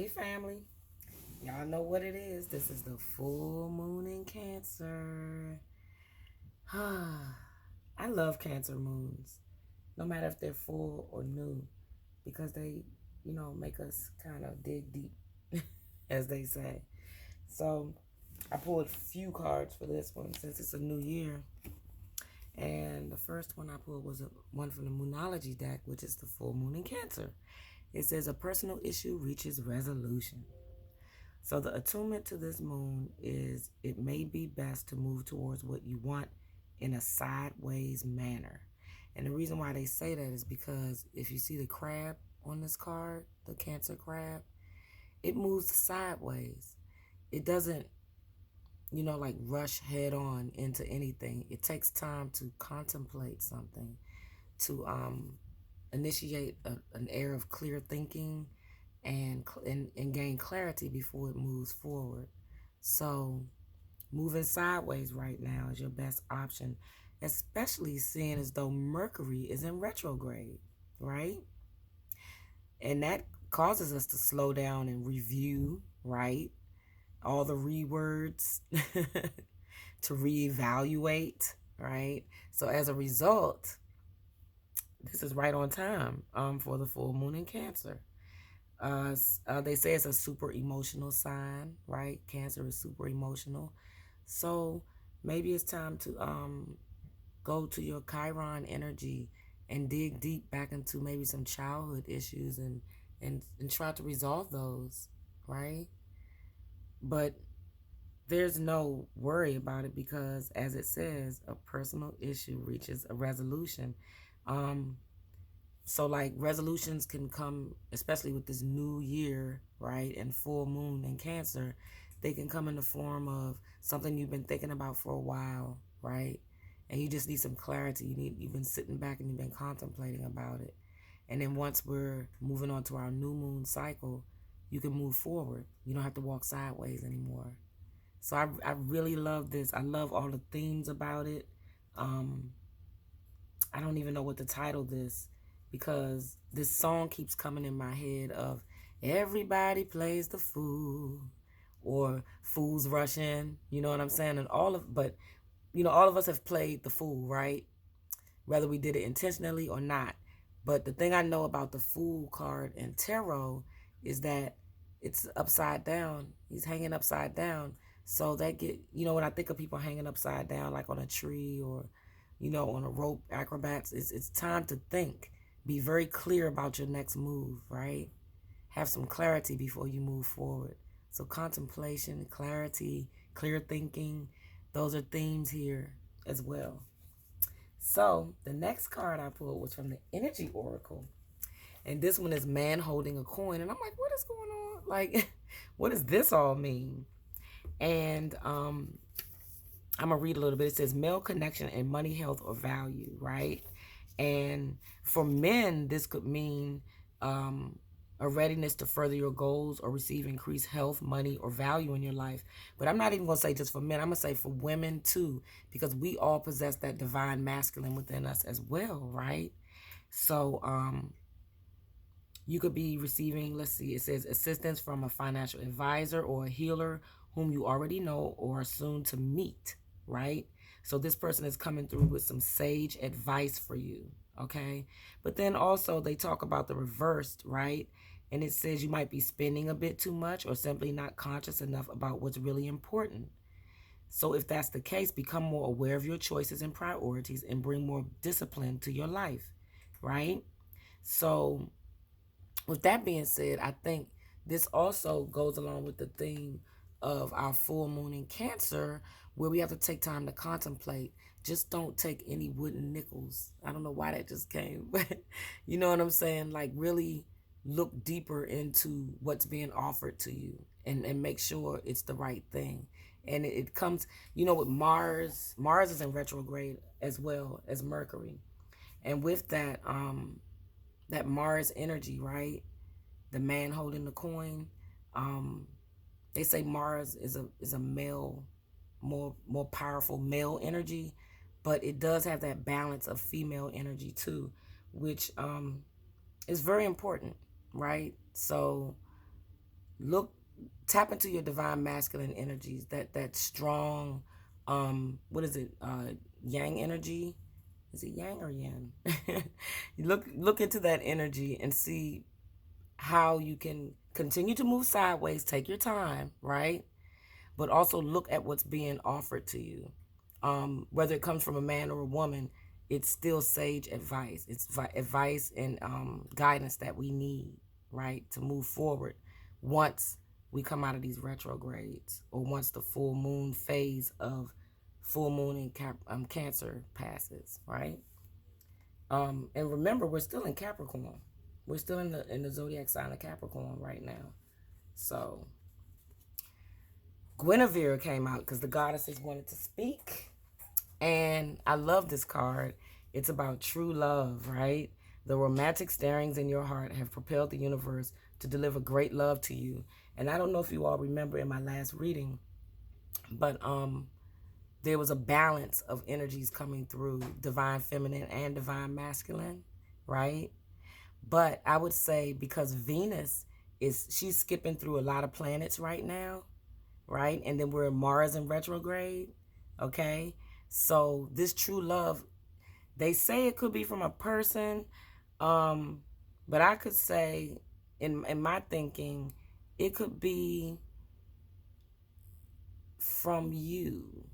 Hey family, y'all know what it is. This is the full moon in Cancer. I love Cancer moons, no matter if they're full or new, because they, make us kind of dig deep, as they say. So I pulled a few cards for this one since it's a new year. And the first one I pulled was one from the Moonology deck, which is the full moon in Cancer. It says a personal issue reaches resolution. So the attunement to this moon is it may be best to move towards what you want in a sideways manner. And the reason why they say that is because if you see the crab on this card, the Cancer crab, it moves sideways. It doesn't, like rush head on into anything. It takes time to contemplate something, to initiate an air of clear thinking and gain clarity before it moves forward. So moving sideways right now is your best option, especially seeing as though Mercury is in retrograde, right? And that causes us to slow down and review, right? All the words to reevaluate, right? So as a result, this is right on time for the full moon in Cancer. They say it's a super emotional sign, right? Cancer is super emotional. So maybe it's time to go to your Chiron energy and dig deep back into maybe some childhood issues and try to resolve those, right? But there's no worry about it because, as it says, a personal issue reaches a resolution. So like resolutions can come, especially with this new year, right? And full moon in Cancer, they can come in the form of something you've been thinking about for a while, right? And you just need some clarity. You've been sitting back and you've been contemplating about it. And then once we're moving on to our new moon cycle, you can move forward. You don't have to walk sideways anymore. So I really love this. I love all the themes about it. I don't even know what to title this because this song keeps coming in my head of everybody plays the fool or fools rush in, you know what I'm saying? And all of us have played the fool, right? Whether we did it intentionally or not. But the thing I know about the fool card in tarot is that it's upside down. He's hanging upside down. So when I think of people hanging upside down, like on a tree or, on a rope, acrobats, it's time to think. Be very clear about your next move, right? Have some clarity before you move forward. So contemplation, clarity, clear thinking, those are themes here as well. So the next card I pulled was from the Energy Oracle. And this one is man holding a coin. And I'm like, what is going on? Like, what does this all mean? And I'm going to read a little bit. It says male connection and money, health, or value, right? And for men, this could mean a readiness to further your goals or receive increased health, money, or value in your life. But I'm not even going to say just for men. I'm going to say for women too, because we all possess that divine masculine within us as well, right? So you could be receiving, let's see, it says assistance from a financial advisor or a healer whom you already know or are soon to meet, right? So this person is coming through with some sage advice for you, okay? But then also they talk about the reversed, right? And it says you might be spending a bit too much or simply not conscious enough about what's really important. So if that's the case, become more aware of your choices and priorities and bring more discipline to your life, right? So with that being said, I think this also goes along with the theme of our full moon in Cancer, where we have to take time to contemplate. Just don't take any wooden nickels. I don't know why that just came, but you know what I'm saying? Like really look deeper into what's being offered to you and make sure it's the right thing. And it comes, with Mars is in retrograde as well as Mercury. And with that, that Mars energy, right? The man holding the coin. They say Mars is a male, more powerful male energy, but it does have that balance of female energy too, which is very important, right? So Look, tap into your divine masculine energies, that strong, what is it, yang energy? Is it yang or yin? You look into that energy and see how you can continue to move sideways. Take your time, right? But also look at what's being offered to you. Whether it comes from a man or a woman, it's still sage advice. It's advice and guidance that we need, right, to move forward once we come out of these retrogrades, or once the full moon phase of full moon in Cancer passes, right? And remember, we're still in Capricorn. We're still in the zodiac sign of Capricorn right now. So Guinevere came out because the goddesses wanted to speak. And I love this card. It's about true love, right? The romantic stirrings in your heart have propelled the universe to deliver great love to you. And I don't know if you all remember in my last reading, but there was a balance of energies coming through, divine feminine and divine masculine, right? But I would say because Venus she's skipping through a lot of planets right now, right? And then we're in Mars in retrograde, okay? So this true love, they say it could be from a person, but I could say, in my thinking, it could be from you.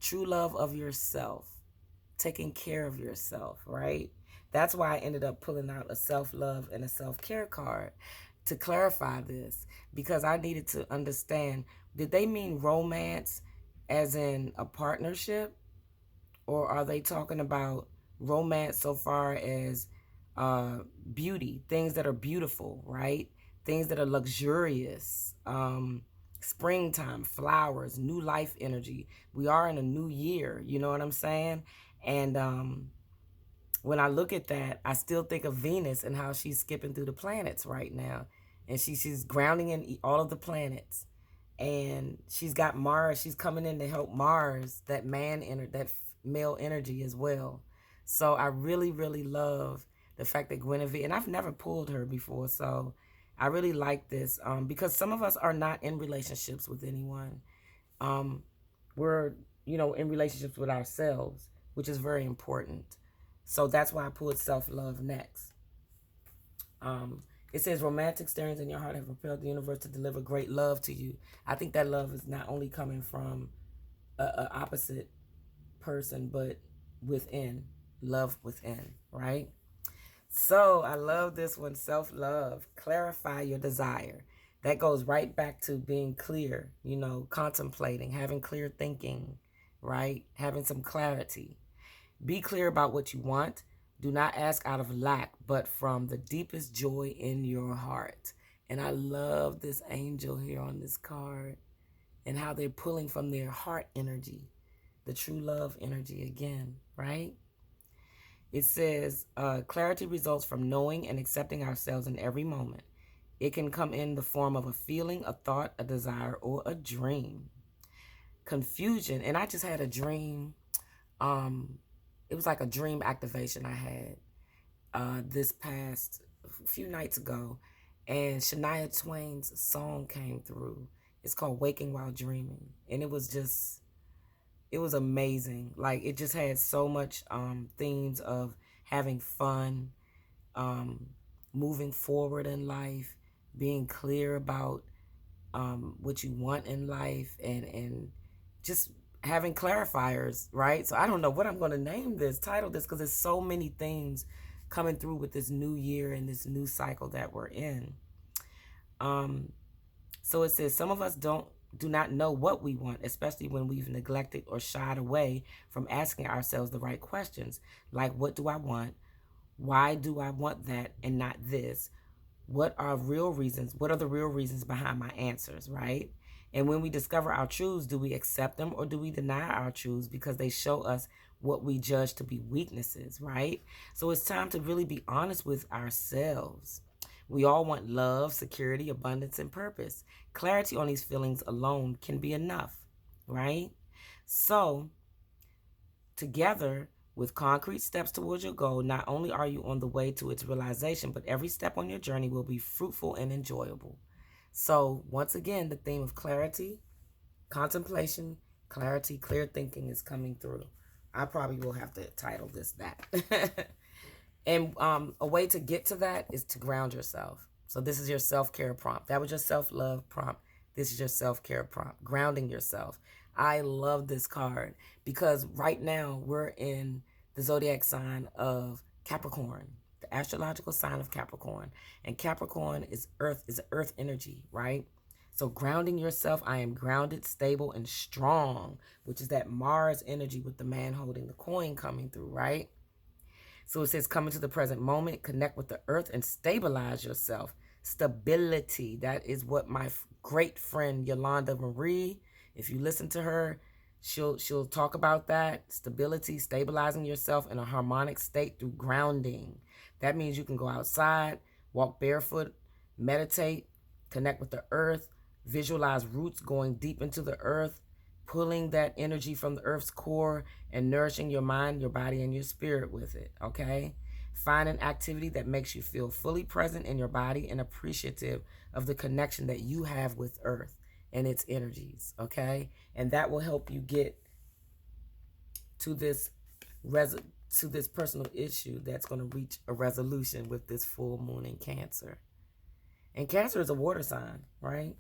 True love of yourself, taking care of yourself, right? That's why I ended up pulling out a self-love and a self-care card to clarify this, because I needed to understand, did they mean romance as in a partnership, or are they talking about romance so far as beauty, things that are beautiful, right? Things that are luxurious, springtime, flowers, new life energy. We are in a new year, you know what I'm saying? And when I look at that, I still think of Venus and how she's skipping through the planets right now. And she's grounding in all of the planets. And she's got Mars. She's coming in to help Mars, that male energy as well. So I really, really love the fact that Guinevere, and I've never pulled her before, so I really like this, because some of us are not in relationships with anyone. We're, in relationships with ourselves, which is very important. So that's why I pulled self-love next. It says romantic stirrings in your heart have propelled the universe to deliver great love to you. I think that love is not only coming from a opposite person, but within, love within, right? So I love this one, self-love. Clarify your desire. That goes right back to being clear, contemplating, having clear thinking, right? Having some clarity. Be clear about what you want. Do not ask out of lack, but from the deepest joy in your heart. And I love this angel here on this card and how they're pulling from their heart energy, the true love energy again, right? It says, clarity results from knowing and accepting ourselves in every moment. It can come in the form of a feeling, a thought, a desire, or a dream. Confusion, and I just had a dream. It was like a dream activation I had this past few nights ago, and Shania Twain's song came through. It's called Waking While Dreaming, and it was amazing. Like, it just had so much themes of having fun, moving forward in life, being clear about what you want in life, and just having clarifiers, right? So I don't know what I'm going to title this, because there's so many things coming through with this new year and this new cycle that we're in. So it says, some of us do not know what we want, especially when we've neglected or shied away from asking ourselves the right questions, like, what do I want? Why do I want that and not this? What are the real reasons behind my answers, right? And when we discover our truths, do we accept them, or do we deny our truths because they show us what we judge to be weaknesses, right? So it's time to really be honest with ourselves. We all want love, security, abundance, and purpose. Clarity on these feelings alone can be enough, right? So together, with concrete steps towards your goal, not only are you on the way to its realization, but every step on your journey will be fruitful and enjoyable. So once again, the theme of clarity, contemplation, clarity, clear thinking is coming through. I probably will have to title this that. And a way to get to that is to ground yourself. So this is your self-care prompt. That was your self-love prompt. This is your self-care prompt. Grounding yourself. I love this card because right now we're in the zodiac sign of Capricorn, the astrological sign of Capricorn. And Capricorn is earth energy, right? So grounding yourself, I am grounded, stable, and strong, which is that Mars energy with the man holding the coin coming through, right? So it says, come into the present moment, connect with the earth, and stabilize yourself. Stability. That is what my great friend Yolanda Marie, if you listen to her, she'll talk about that. Stability, stabilizing yourself in a harmonic state through grounding. That means you can go outside, walk barefoot, meditate, connect with the earth, visualize roots going deep into the earth, pulling that energy from the earth's core and nourishing your mind, your body, and your spirit with it, okay? Find an activity that makes you feel fully present in your body and appreciative of the connection that you have with earth and its energies, okay? And that will help you get to this personal issue that's going to reach a resolution with this full moon in Cancer. And Cancer is a water sign, right?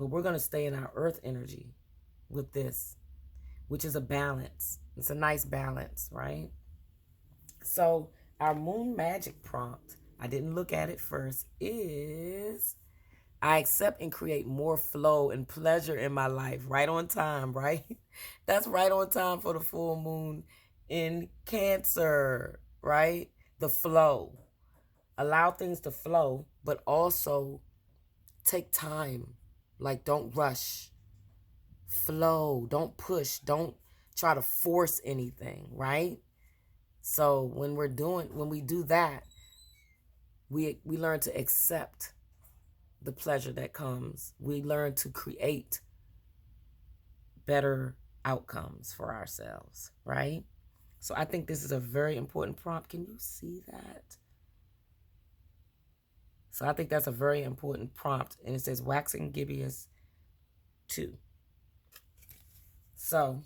But we're going to stay in our earth energy with this, which is a balance. It's a nice balance, right? So our moon magic prompt, I didn't look at it first, is I accept and create more flow and pleasure in my life. Right on time, right? That's right on time for the full moon in Cancer, right? The flow. Allow things to flow, but also take time. Like, don't rush. Flow. Don't push. Don't try to force anything, right? So when we do that, we learn to accept the pleasure that comes. We learn to create better outcomes for ourselves, right? So I think this is a very important prompt. Can you see that? So I think that's a very important prompt. And it says waxing gibbous 2. So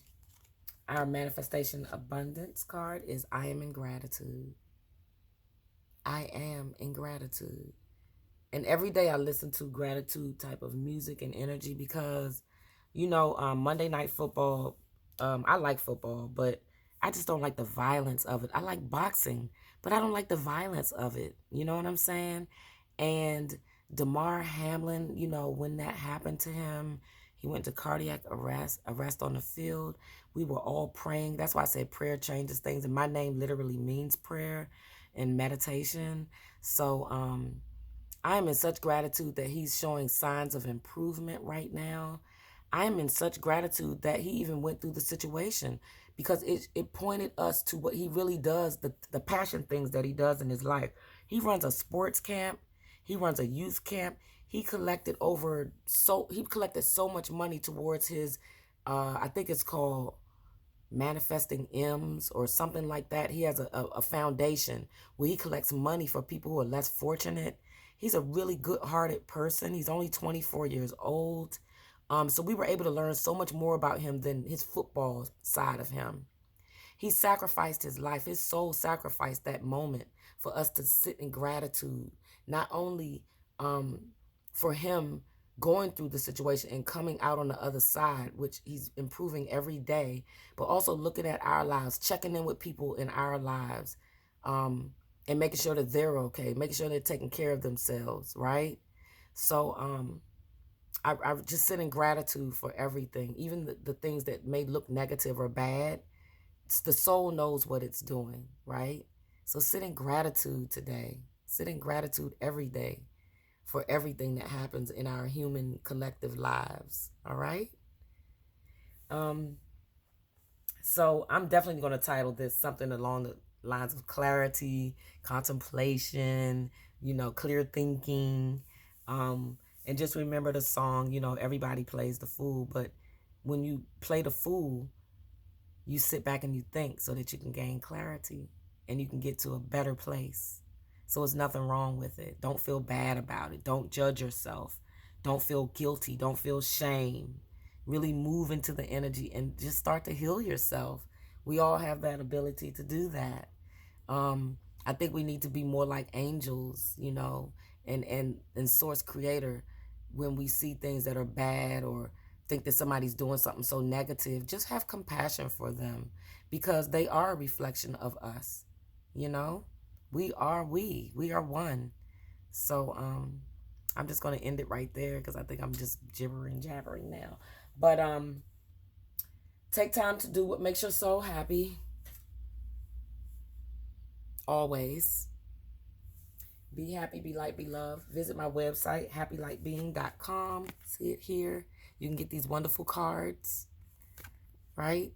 our manifestation abundance card is I am in gratitude. I am in gratitude. And every day I listen to gratitude type of music and energy because, Monday Night Football, I like football, but I just don't like the violence of it. I like boxing, but I don't like the violence of it. You know what I'm saying? And Damar Hamlin, when that happened to him, he went to cardiac arrest on the field. We were all praying. That's why I said prayer changes things. And my name literally means prayer and meditation. So I am in such gratitude that he's showing signs of improvement right now. I am in such gratitude that he even went through the situation because it pointed us to what he really does, the passion things that he does in his life. He runs a sports camp. He runs a youth camp. He collected so much money towards his, I think it's called Manifesting M's or something like that. He has a foundation where he collects money for people who are less fortunate. He's a really good-hearted person. He's only 24 years old. So we were able to learn so much more about him than his football side of him. He sacrificed his life. His soul sacrificed that moment for us to sit in gratitude, not only for him going through the situation and coming out on the other side, which he's improving every day, but also looking at our lives, checking in with people in our lives, and making sure that they're okay, making sure they're taking care of themselves, right? So I just sit in gratitude for everything, even the things that may look negative or bad. The soul knows what it's doing, right? So sit in gratitude today. Sit in gratitude every day for everything that happens in our human collective lives, all right? So I'm definitely going to title this something along the lines of clarity, contemplation, clear thinking. And just remember the song, everybody plays the fool, but when you play the fool, you sit back and you think so that you can gain clarity and you can get to a better place. So it's nothing wrong with it. Don't feel bad about it. Don't judge yourself. Don't feel guilty. Don't feel shame. Really move into the energy and just start to heal yourself. We all have that ability to do that. Um, I think we need to be more like angels, you know, and source creator when we see things that are bad or think that somebody's doing something so negative. Just have compassion for them because they are a reflection of us, you know. We are one. So I'm just gonna end it right there because I think I'm just jabbering now. But take time to do what makes your soul happy. Always. Be happy, be light, be loved. Visit my website, happylightbeing.com. See it here. You can get these wonderful cards, right?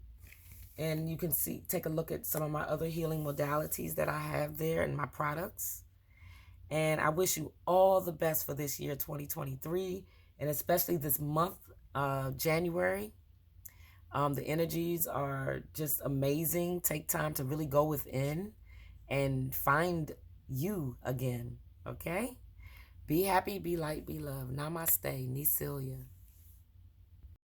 And you can take a look at some of my other healing modalities that I have there and my products. And I wish you all the best for this year, 2023, and especially this month, January. The energies are just amazing. Take time to really go within and find you again, okay? Be happy, be light, be loved. Namaste, Nisilia.